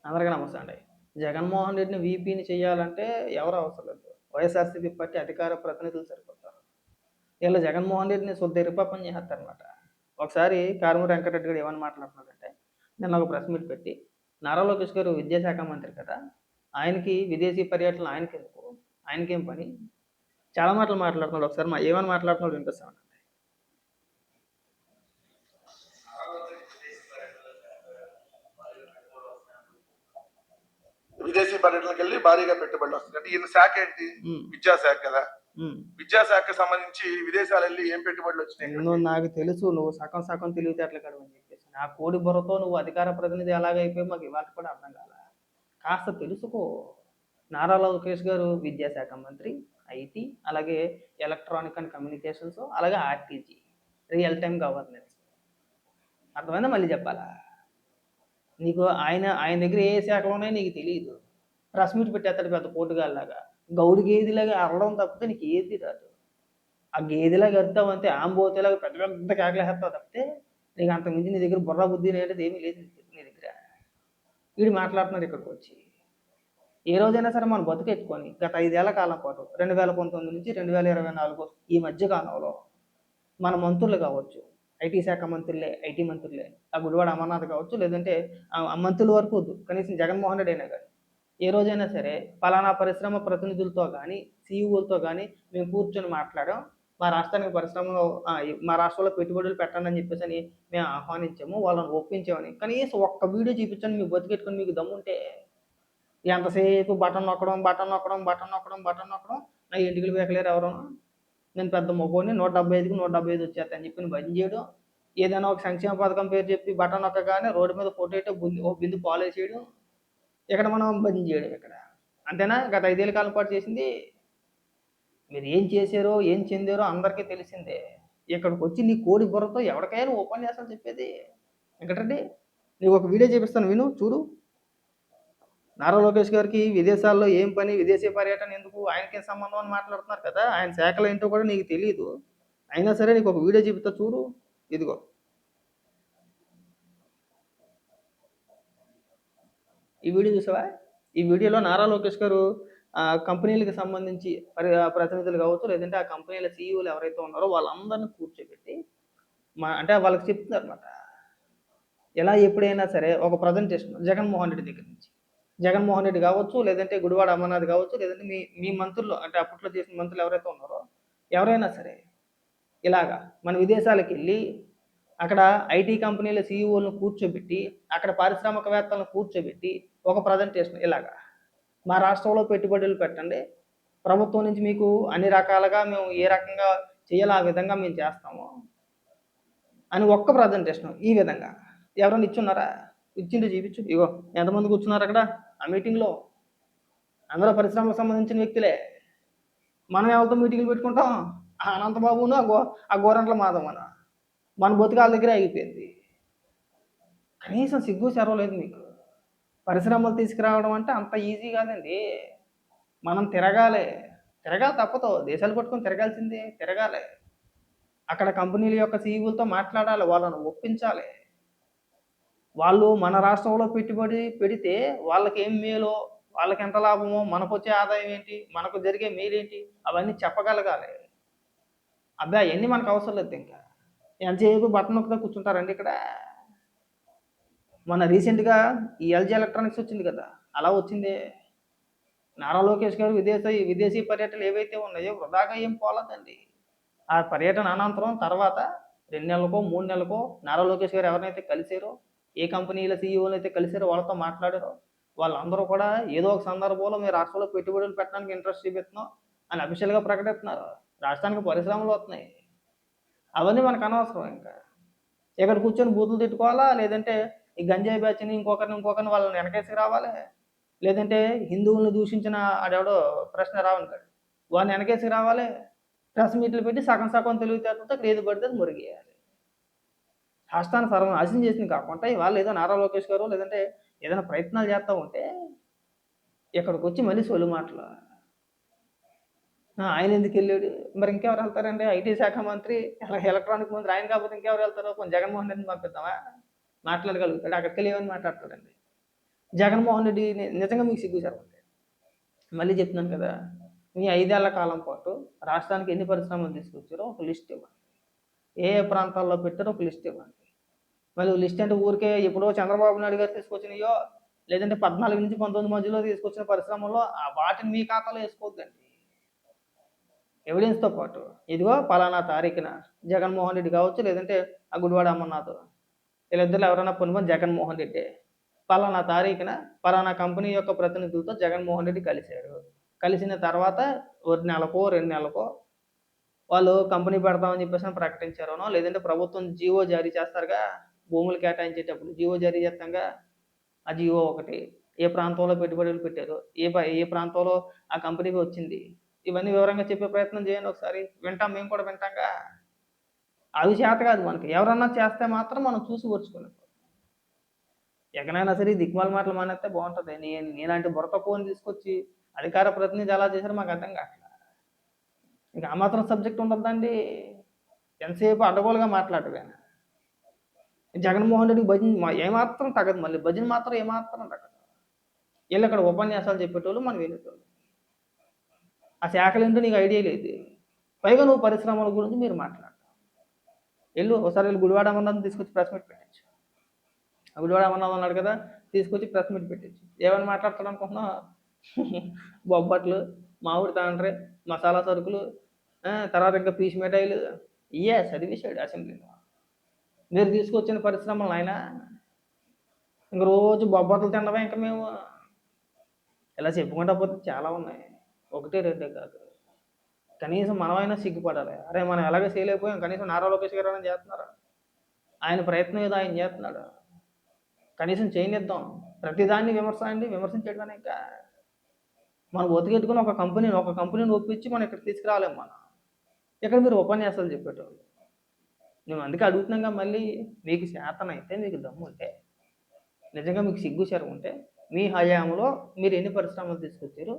అందరికీ నమస్తే అండి. జగన్మోహన్ రెడ్డిని వీపీని చేయాలంటే ఎవరు అవసరం లేదు. వైఎస్ఆర్‌సీపీ పార్టీ అధికార ప్రతినిధులు సరిపోతారు. ఈళ్ళు జగన్మోహన్ రెడ్డిని శుద్ధ ఇరపాపం చేసేత్తారనమాట. ఒకసారి కారుమూరి వెంకటరెడ్డి గారు ఏమని మాట్లాడుతున్నారంటే, నిన్న ఒక ప్రెస్ మీట్ పెట్టి, నారా లోకేష్ గారు విద్యాశాఖ మంత్రి కదా! ఆయనకి విదేశీ పర్యటనలు ఆయనకెందుకు? ఆయనకేం పని? చాలా మాటలు మాట్లాడుతున్నాడు. ఒకసారి ఏమని మాట్లాడుతున్నాడో వినిపిస్తాను. విదేశీ పర్యటనకి వెళ్ళి భారీగా పెట్టుబడులు వస్తుంది. అంటే ఈయన శాఖ ఏంటి? విద్యాశాఖ కదా. విద్యాశాఖకు సంబంధించి విదేశాలు వెళ్ళి ఏం పెట్టుబడులు వచ్చినాయి? నాకు తెలుసు నువ్వు సగం సగం తెలివితేటలు కాదు అని చెప్పేసి. నా కోడి బుర్రతో నువ్వు అధికార ప్రతినిధి ఎలాగైపోయి మాకు ఇవాళ కూడా అర్థం కాల. కాస్త తెలుసుకో. నారా లోకేష్ గారు విద్యాశాఖ మంత్రి, ఐటీ, అలాగే ఎలక్ట్రానిక్ అండ్ కమ్యూనికేషన్స్, అలాగే ఆర్టీజీ, రియల్ టైమ్ గవర్నెన్స్. అర్థమైందా? మళ్ళీ చెప్పాలా? నీకు ఆయన దగ్గర ఏ శాఖలు ఉన్నాయో నీకు తెలియదు. ప్రెస్ మీట్ పెట్టేస్తాడు పెద్ద పోటుగాళ్ళలాగా. గౌడు గేదిలాగా అరవడం తప్పితే నీకు ఏది రాదు. ఆ గేదెలాగా అరుతావంతే ఆంబోతేలాగా పెద్ద పెద్ద కేకలేస్తావు తప్పితే నీకు అంతకుమించి నీ దగ్గర బుర్ర బుద్ధి అనేది ఏమీ లేదు నీ దగ్గర. వీడు మాట్లాడుతున్నారు ఇక్కడికి వచ్చి. ఏ రోజైనా సరే మనం బతుకెట్టుకొని గత 5 ఏళ్ల కాలం పాటు 2019 నుంచి 2024 ఈ మధ్య కాలంలో మన మంత్రులు కావచ్చు, ఐటీ శాఖ మంత్రులే, ఐటీ మంత్రులే, ఆ గుడివాడ అమర్నాథ్ కావచ్చు, లేదంటే ఆ మంత్రుల వరకు వద్దు, కనీసం జగన్మోహన్ రెడ్డి అయినా కానీ ఏ రోజైనా సరే పలానా పరిశ్రమ ప్రతినిధులతో కానీ సీఈఓలతో కానీ మేము కూర్చొని మాట్లాడాం, మా రాష్ట్రానికి పరిశ్రమలో మా రాష్ట్రంలో పెట్టుబడులు పెట్టండి అని చెప్పేసి అని మేము ఆహ్వానించాము, వాళ్ళని ఒప్పించామని కనీసం ఒక్క వీడియో చూపించండి. మీకు బతికెట్టుకొని మీకు దమ్ముంటే ఎంతసేపు బటన్ నొక్కడం బటన్ నొక్కడం బటన్ నొక్కడం బటన్ నొక్కడం. నా ఇంటికి వేయకలేరు ఎవరు. నేను పెద్ద మొగోడిని 175కి 175 వచ్చేస్తా అని చెప్పి బంద్ చేయడం. ఏదైనా ఒక సంక్షేమ పథకం పేరు చెప్పి బటన్ నొక్కగానే రోడ్డు మీద ఫోటో ఓ బిందు పాలు వేసేయడం. ఇక్కడ మనం బంద్ చేయడం ఇక్కడ. అంతేనా? గత 5 ఏళ్ల కాలం పాటు చేసింది. మీరు ఏం చేశారో ఏం చెందారో అందరికీ తెలిసిందే. ఇక్కడికి వచ్చి నీ కోడి బుర్రతో ఎవరికైనా ఉపన్యాసాలు చెప్పేది. వెంకటరెడ్డి, నీకు ఒక వీడియో చూపిస్తాను, విను, చూడు. నారా లోకేష్ గారికి విదేశాల్లో ఏం పని, విదేశీ పర్యటన ఎందుకు, ఆయనకేం సంబంధం అని మాట్లాడుతున్నారు కదా. ఆయన శాఖలు ఏంటో కూడా నీకు తెలియదు. అయినా సరే నీకు ఒక వీడియో చూపిస్తా, చూడు. ఇదిగో ఈ వీడియో చూసావా? ఈ వీడియోలో నారా లోకేష్ గారు కంపెనీలకు సంబంధించి ప్రతినిధులు కావచ్చు, లేదంటే ఆ కంపెనీల సీఈఓలు ఎవరైతే ఉన్నారో వాళ్ళందరినీ కూర్చోబెట్టి అంటే వాళ్ళకి చెప్తున్నారు అనమాట. ఎలా ఎప్పుడైనా సరే ఒక ప్రజెంటేషన్ జగన్మోహన్ రెడ్డి దగ్గర నుంచి, జగన్మోహన్ రెడ్డి కావచ్చు, లేదంటే గుడివాడ అమర్నాథ్ కావచ్చు, లేదంటే మీ మంత్రులు అంటే అప్పట్లో చేసిన మంత్రులు ఎవరైతే ఉన్నారో ఎవరైనా సరే ఇలాగా మన విదేశాలకు వెళ్ళి అక్కడ ఐటీ కంపెనీల సీఈఓలను కూర్చోబెట్టి, అక్కడ పారిశ్రామికవేత్తలను కూర్చోబెట్టి ఒక ప్రజెంటేషన్ ఇలాగా మా రాష్ట్రంలో పెట్టుబడులు పెట్టండి, ప్రభుత్వం నుంచి మీకు అన్ని రకాలుగా మేము ఏ రకంగా చేయాలో ఆ విధంగా మేము చేస్తాము అని ఒక్క ప్రజెంటేషన్. ఈ విధంగా ఎవరైనా ఇచ్చున్నారా? ఇచ్చింది చూపించు. ఇగో ఎంతమంది కూర్చున్నారు అక్కడ ఆ మీటింగ్లో. అందరూ పరిశ్రమలకు సంబంధించిన వ్యక్తులే. మనం ఎవరితో మీటింగ్లు పెట్టుకుంటాం? అనంతబాబును ఆ గోరంట్ల మాధవన. మన బతుకాల దగ్గర ఆగిపోయింది. కనీసం సిగ్గు చెరవ లేదు మీకు. పరిశ్రమలు తీసుకురావడం అంటే అంత ఈజీ కాదండి. మనం తిరగాలి తప్పదు. దేశాలు పట్టుకొని తిరగాల్సిందే, తిరగాలి. అక్కడ కంపెనీల యొక్క సీఈఓలతో మాట్లాడాలి, వాళ్ళను ఒప్పించాలి. వాళ్ళు మన రాష్ట్రంలో పెట్టుబడి పెడితే వాళ్ళకి ఏం మేలో, వాళ్ళకి ఎంత లాభమో, మనకు వచ్చే ఆదాయం ఏంటి, మనకు జరిగే మేలేంటి అవన్నీ చెప్పగలగాలి. అబ్బాయి అవన్నీ మనకు అవసరం లేదు. ఇంకా ఎంతసేపు బటన్ నొక్కుతా కూర్చుంటారండి ఇక్కడ. మన రీసెంట్గా ఈ ఎల్జీ ఎలక్ట్రానిక్స్ వచ్చింది కదా, అలా వచ్చిందే. నారా లోకేష్ గారు విదేశీ పర్యటనలు ఏవైతే ఉన్నాయో వృధాగా ఏం పోలేదండి. ఆ పర్యటన అనంతరం తర్వాత 2 నెలలకో 3 నెలలకో నారా లోకేష్ గారు ఎవరినైతే కలిసారో, ఏ కంపెనీల సీఈఓలు అయితే కలిసారో వాళ్ళతో మాట్లాడారో వాళ్ళందరూ కూడా ఏదో ఒక సందర్భంలో మేము రాష్ట్రంలో పెట్టుబడులు పెట్టడానికి ఇంట్రెస్ట్ చూపిస్తున్నాం అని అఫీషియల్గా ప్రకటిస్తున్నారు. రాష్ట్రానికి పరిశ్రమలు వస్తున్నాయి. అవన్నీ మనకు అనవసరం. ఇంకా ఇక్కడ కూర్చొని బూతులు తిట్టుకోవాలా, లేదంటే ఈ గంజాయి బ్యాచ్ని ఇంకొకరిని వాళ్ళని వెనకేసుకు రావాలి, లేదంటే హిందువులను దూషించిన ఆడెవడో ప్రశ్న రావనుకాడు వాడిని వెనకేసుకు రావాలి, ప్రెస్ మీట్లు పెట్టి సగం సగం తెలివితేటలతో అక్కడ ఏది పడితే అది మురిగేయాలి. రాష్ట్రాన్ని సర్వనాశనం చేసింది కాకుండా ఇవాళ ఏదో నారా లోకేష్ గారు లేదంటే ఏదైనా ప్రయత్నాలు చేస్తూ ఉంటే ఇక్కడికి వచ్చి మళ్ళీ సొల్లు మాటలు. ఆయన ఎందుకు వెళ్ళాడు? మరి ఇంకెవరు వెళ్తారండి? ఐటీ శాఖ మంత్రి, ఎలక్ట్రానిక్ మంత్రి ఆయన కాకపోతే ఇంకెవరు వెళ్తారో? కొంచెం జగన్మోహన్ రెడ్డిని పంపిద్దామా? మాట్లాడగలుగుతాడు. అక్కడికి వెళ్ళి ఏమని మాట్లాడతాడండి? జగన్మోహన్ రెడ్డి నిజంగా మీకు సిగ్గుచారు ఉంటే మళ్ళీ చెప్తున్నాను కదా, మీ 5 ఏళ్ల కాలం పాటు రాష్ట్రానికి ఎన్ని పరిశ్రమలు తీసుకొచ్చారో ఒక లిస్ట్ ఇవ్వండి. ఏ ఏ ప్రాంతాల్లో పెట్టారో ఒక లిస్ట్ ఇవ్వండి. మళ్ళీ లిస్ట్ అంటే ఊరికే ఎప్పుడో చంద్రబాబు నాయుడు గారు తీసుకొచ్చినయో, లేదంటే 14 నుంచి 19 మధ్యలో తీసుకొచ్చిన పరిశ్రమల్లో వాటిని మీ ఖాతాలో వేసుకోవద్దండి. ఎవిడెన్స్‌తో పాటు ఇదిగో పలానా తారీఖున జగన్మోహన్ రెడ్డి కావచ్చు, లేదంటే ఆ గుడివాడ అమర్నాథ్ వీళ్ళిద్దరిలో ఎవరైనా పొనుకొని జగన్మోహన్ రెడ్డి పలానా తారీఖున పలానా కంపెనీ యొక్క ప్రతినిధులతో జగన్మోహన్ రెడ్డి కలిశారు. కలిసిన తర్వాత ఒక నెలకో 2 నెలలకో వాళ్ళు కంపెనీ పెడతామని చెప్పేసి ప్రకటించారనో, లేదంటే ప్రభుత్వం జీవో జారీ చేస్తారుగా భూములు కేటాయించేటప్పుడు జీవో జారీ చేస్తాంగా, ఆ జీవో ఒకటి ఏ ప్రాంతంలో పెట్టుబడులు పెట్టారు, ఏ ప్రాంతంలో ఆ కంపెనీకి వచ్చింది, ఇవన్నీ వివరంగా చెప్పే ప్రయత్నం చేయండి ఒకసారి. వింటాం, మేము కూడా వింటాంగా. అవి చేత కాదు మనకి, ఎవరన్నా చేస్తే మాత్రం మనం చూసి ఓర్చుకోలేం. ఎక్కడైనా సరే ఈ దిక్కుమాల మాటలు మానేస్తే బాగుంటుంది. నీలాంటి బుర్ర తక్కువని తీసుకొచ్చి అధికార ప్రతినిధి ఎలా చేశారో మాకు అర్థం కావట్లేదు. ఇంకా ఆ మాత్రం సబ్జెక్ట్ ఉండద్దండి, ఎంతసేపు అడ్డగోలుగా మాట్లాడటమే. జగన్మోహన్ రెడ్డికి భజన ఏమాత్రం తగ్గదు, మళ్ళీ భజన మాత్రం ఏమాత్రం తగ్గదు. వీళ్ళు ఇక్కడ ఉపన్యాసాలు చెప్పేటోళ్ళు, మనం వినేటోళ్ళు. ఆ శాఖలు ఏంటో నీకు ఐడియా లేదు, పైగా నువ్వు పరిశ్రమల గురించి మీరు మాట్లాడతావు. ఒకసారి వెళ్ళి గుడివాడ అమర్నాథ్ తీసుకొచ్చి ప్రెస్ మీట్ పెట్టచ్చు. గుడివాడ అమర్నాథ్ ఉన్నాడు కదా, తీసుకొచ్చి ప్రెస్ మీట్ పెట్టచ్చు. ఏమైనా మాట్లాడతాడు అనుకుంటున్నా, బొబ్బట్లు, మామిడి తాండ్రే, మసాలా సరుకులు, తర్వాత ఇంకా పీచు మిఠాయిలు ఇయే చదివేశాడు అసెంబ్లీలో. మీరు తీసుకొచ్చిన పరిశ్రమలు ఆయన ఇంక రోజు బొబ్బట్లు తినడమే. ఇంకా మేము ఇలా చెప్పుకుంటా పోతే చాలా ఉన్నాయి, 1, 2 కాదు. కనీసం మనమైనా సిగ్గుపడాలి. అరే మనం ఎలాగ చేయలేకపోయాం, కనీసం నారా లోకేష్ గారు అని చేస్తున్నారా, ఆయన ప్రయత్నం ఏదో ఆయన చేస్తున్నాడు, కనీసం చేయనిద్దాం. ప్రతిదాన్ని విమర్శించడం ఇంకా మనం ఒతికెట్టుకుని ఒక కంపెనీని ఒప్పించి మనం ఇక్కడ తీసుకురాలేము. మనం ఇక్కడ మీరు ఉపన్యాసాలు చెప్పేటోళ్ళు. మేము అందుకే అడుగుతున్నాగా, మళ్ళీ మీకు శాతనైతే, మీకు దమ్ము ఉంటే, నిజంగా మీకు సిగ్గుచరం ఉంటే, మీ హయాంలో మీరు ఎన్ని పరిశ్రమలు తీసుకొచ్చారు,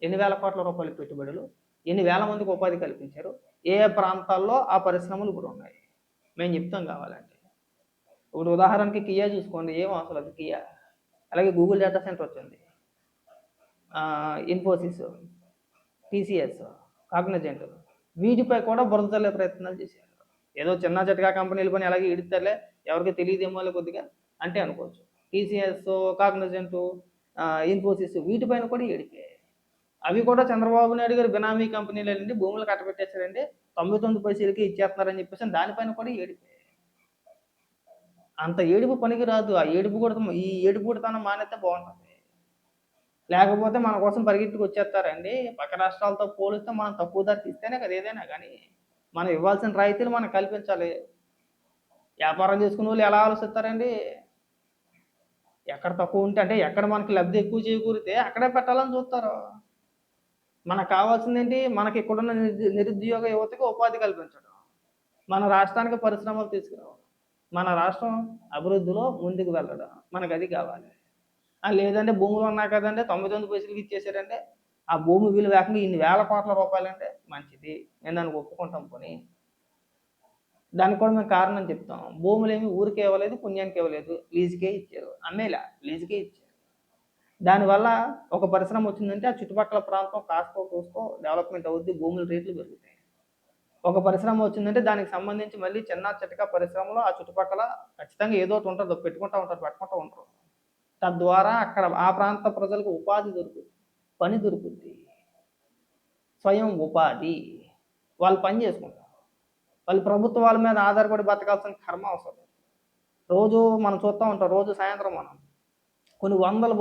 ఎన్ని వేల కోట్ల రూపాయల పెట్టుబడులు, ఎన్ని వేల మందికి ఉపాధి కల్పించారు, ఏ ప్రాంతాల్లో ఆ పరిశ్రమలు ఇప్పుడు ఉన్నాయి, మేము చెప్తాం కావాలంటే. ఇప్పుడు ఉదాహరణకి కియా చూసుకోండి, ఏం అవసరం లేదు కియా. అలాగే గూగుల్ డేటా సెంటర్ వచ్చింది, ఇన్ఫోసిస్, టీసీఎస్, కాగ్నిజెంట్, వీటిపై కూడా బురద చల్లే ప్రయత్నాలు చేశారు. ఏదో చిన్న చితకా కంపెనీలు పని అలాగే ఇడితారులే, ఎవరికి తెలియదేమో కొద్దిగా అంటే అనుకోవచ్చు. టీసీఎస్, కాగ్నిజెంట్, ఇన్ఫోసిస్ వీటిపైన కూడా ఏడిపోయాయి. అవి కూడా చంద్రబాబు నాయుడు గారు బినామీ కంపెనీలండి, భూములు కట్టబెట్టేశారండి, 99 పైసలకి ఇచ్చేస్తున్నారని చెప్పేసి దానిపైన కూడా ఏడిపోయాయి. అంత ఏడుపు పనికి రాదు. ఈ ఏడుపు కొడతనం మానేస్తే బాగుంటుంది. లేకపోతే మన కోసం పరిగెత్తుకు వచ్చేస్తారండి. పక్క రాష్ట్రాలతో పోలిస్తే మనం తక్కువ ధరకి ఇస్తేనే కదా ఏదైనా కానీ. మనం ఇవ్వాల్సిన రాయితీలు మనం కల్పించాలి. వ్యాపారం చేసుకునే వాళ్ళు ఎలా ఆలోచిస్తారండి, ఎక్కడ తక్కువ ఉంటే అంటే ఎక్కడ మనకి లబ్ధి ఎక్కువ చేకూరితే అక్కడే పెట్టాలని చూస్తారు. మనకు కావాల్సింది ఏంటి, మనకి ఇక్కడున్న నిరుద్యోగ యువతకి ఉపాధి కల్పించడం, మన రాష్ట్రానికి పరిశ్రమలు తీసుకురావడం, మన రాష్ట్రం అభివృద్ధిలో ముందుకు వెళ్ళడం, మనకు అది కావాలి. లేదంటే భూములు ఉన్నాయి కదంటే 99 పైసలకి ఇచ్చేసారంటే ఆ భూమి విలువ ఏకంగా ఇన్ని వేల కోట్ల రూపాయలంటే మంచిది, నేను దానికి ఒప్పుకుంటాం. పోనీ దానికి కూడా మేము కారణం చెప్తాం. భూములు ఏమి ఊరికే ఇవ్వలేదు, పుణ్యానికి ఇవ్వలేదు, లీజుకే ఇచ్చారు. అమ్మేలా లీజుకే ఇచ్చారు. దానివల్ల ఒక పరిశ్రమ వచ్చిందంటే ఆ చుట్టుపక్కల ప్రాంతం కాస్తో కూస్తో డెవలప్మెంట్ అవుద్ది, భూముల రేట్లు పెరుగుతాయి. ఒక పరిశ్రమ వచ్చిందంటే దానికి సంబంధించి మళ్ళీ చిన్న చితక పరిశ్రమలో ఆ చుట్టుపక్కల ఖచ్చితంగా ఏదో ఒకటి ఉంటుంది, పెట్టుకుంటూ ఉంటారు. తద్వారా అక్కడ ఆ ప్రాంత ప్రజలకు ఉపాధి దొరుకుతుంది, పని దొరుకుద్ది, స్వయం ఉపాధి. వాళ్ళు పని చేసుకుంటారు. వాళ్ళు ప్రభుత్వాల మీద ఆధారపడి బతకాల్సిన కర్మ అవసరం. రోజు మనం చూస్తూ ఉంటాం, రోజు సాయంత్రం మనం కొన్ని వందల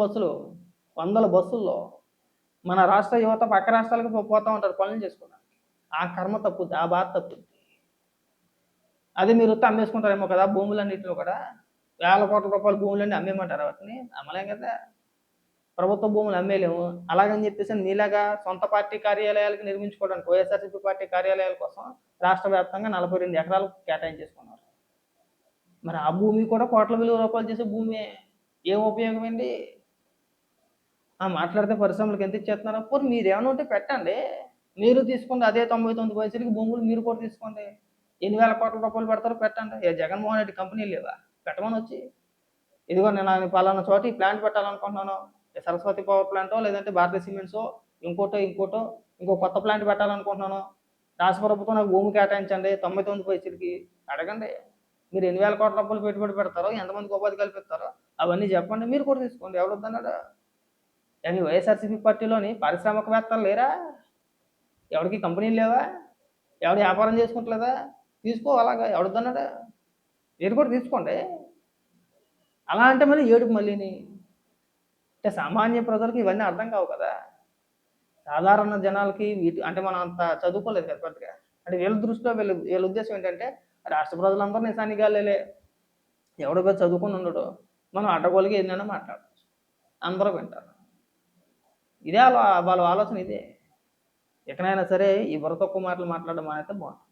బస్సుల్లో మన రాష్ట్ర యువత పక్క రాష్ట్రాలకు పోతూ ఉంటారు పనులు చేసుకోవడానికి. ఆ కర్మ తప్పుద్ది, ఆ బాధ తప్పుద్ది. అదే మీరు అమ్మేసుకుంటారేమో కదా భూములన్నింటిలో కూడా, వేల కోట్ల రూపాయల భూములన్నీ అమ్మేయమంటారు. వాటిని అమ్మలేం కదా, ప్రభుత్వ భూములు అమ్మేలేము. అలాగని చెప్పేసి మీలాగా సొంత పార్టీ కార్యాలయాలకు నిర్మించుకోవడానికి వైఎస్ఆర్సీపీ పార్టీ కార్యాలయాల కోసం రాష్ట్ర వ్యాప్తంగా 42 ఎకరాలు కేటాయించేసుకున్నారు. మరి ఆ భూమి కూడా కోట్ల విలువ రూపాయలు చేసే భూమి, ఏం ఉపయోగం అండి? మాట్లాడితే పరిశ్రమలకు ఎంత ఇచ్చేస్తున్నారు? పోనీ మీరు ఏమైనా ఉంటే పెట్టండి, మీరు తీసుకోండి. అదే 99 పైసలకి భూములు మీరు కూడా తీసుకోండి. ఎన్ని వేల కోట్ల రూపాయలు పెడతారో పెట్టండి. జగన్మోహన్ రెడ్డి కంపెనీలు లేవా, పెట్టమని వచ్చి ఇదిగో నేను పలానా చోట ఈ ప్లాంట్ పెట్టాలనుకుంటున్నాను, సరస్వతి పవర్ ప్లాంటో లేదంటే భారతీయ సిమెంట్సో ఇంకో కొత్త ప్లాంట్ పెట్టాలనుకుంటున్నాను, రాష్ట్ర ప్రభుత్వం నాకు భూమి కేటాయించండి 99 పైసలకి అడగండి. మీరు 8,000 కోట్ల రూపాయలు పెట్టుబడి పెడతారో, ఎంతమందికి ఉపాధి కల్పిస్తారో అవన్నీ చెప్పండి, మీరు కూడా తీసుకోండి, ఎవడొద్దన్నాడు? కానీ వైఎస్ఆర్సీపీ పార్టీలోని పారిశ్రామికవేత్తలు లేరా? ఎవరికి కంపెనీలు లేవా? ఎవడు వ్యాపారం చేసుకుంటలేదా? తీసుకో, అలాగా ఎవడొద్దన్నాడు? మీరు కూడా తీసుకోండి. అలా అంటే మళ్ళీ ఏడుపు మళ్ళీని. అంటే సామాన్య ప్రజలకు ఇవన్నీ అర్థం కావు కదా. సాధారణ జనాలకి అంటే మనం అంత చదువుకోలేదు కదా పెద్దగా. అంటే వీళ్ళ దృష్టిలో వీళ్ళ ఉద్దేశం ఏంటంటే రాష్ట్ర ప్రజలందరూ నిశానిగాలేలే, ఎవడో పెద్ద చదువుకుని ఉండడు, మనం అడ్డగోలుగా ఏదైనా మాట్లాడచ్చు, అందరూ వింటారు. ఇదే వాళ్ళ ఆలోచన ఇదే. ఎక్కడైనా సరే ఈ బుర్ర తక్కువ మాటలు మాట్లాడడం అనేది బాగుంటుంది.